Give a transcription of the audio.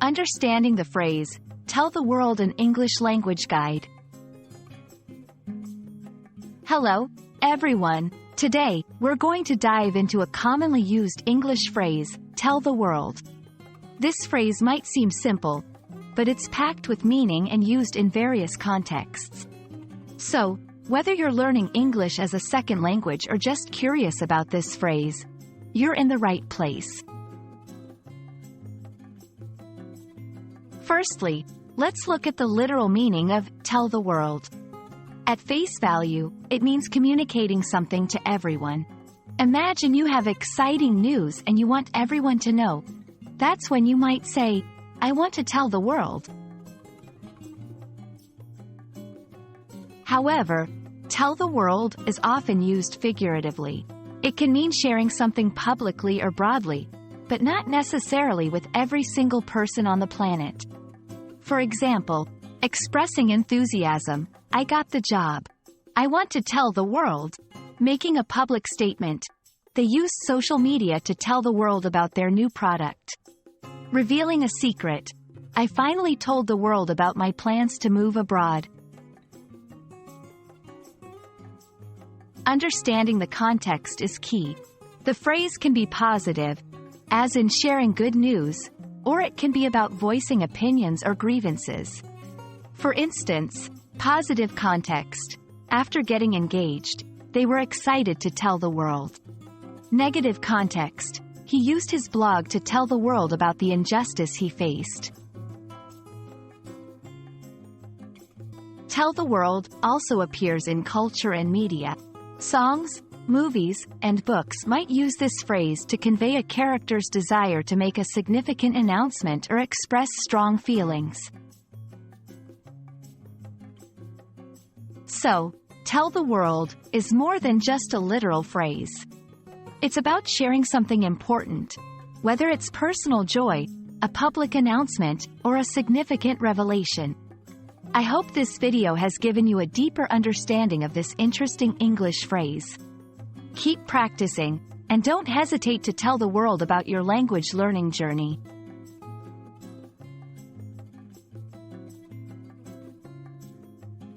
Understanding the phrase, tell the world an English language guide. Hello, everyone. Today, we're going to dive into a commonly used English phrase, tell the world. This phrase might seem simple, but it's packed with meaning and used in various contexts. So, whether you're learning English as a second language or just curious about this phrase, you're in the right place. Firstly, let's look at the literal meaning of tell the world. At face value, it means communicating something to everyone. Imagine you have exciting news and you want everyone to know. That's when you might say, I want to tell the world. However, tell the world is often used figuratively. It can mean sharing something publicly or broadly, but not necessarily with every single person on the planet. For example, expressing enthusiasm, I got the job. I want to tell the world. Making a public statement. They use social media to tell the world about their new product. Revealing a secret. I finally told the world about my plans to move abroad. Understanding the context is key. The phrase can be positive, as in sharing good news, or it can be about voicing opinions or grievances. For instance, positive context. After getting engaged, they were excited to tell the world. Negative context. He used his blog to tell the world about the injustice he faced. Tell the world also appears in culture and media. Songs, movies, and books might use this phrase to convey a character's desire to make a significant announcement or express strong feelings. So, tell the world is more than just a literal phrase. It's about sharing something important, whether it's personal joy, a public announcement, or a significant revelation. I hope this video has given you a deeper understanding of this interesting English phrase. Keep practicing, and don't hesitate to tell the world about your language learning journey.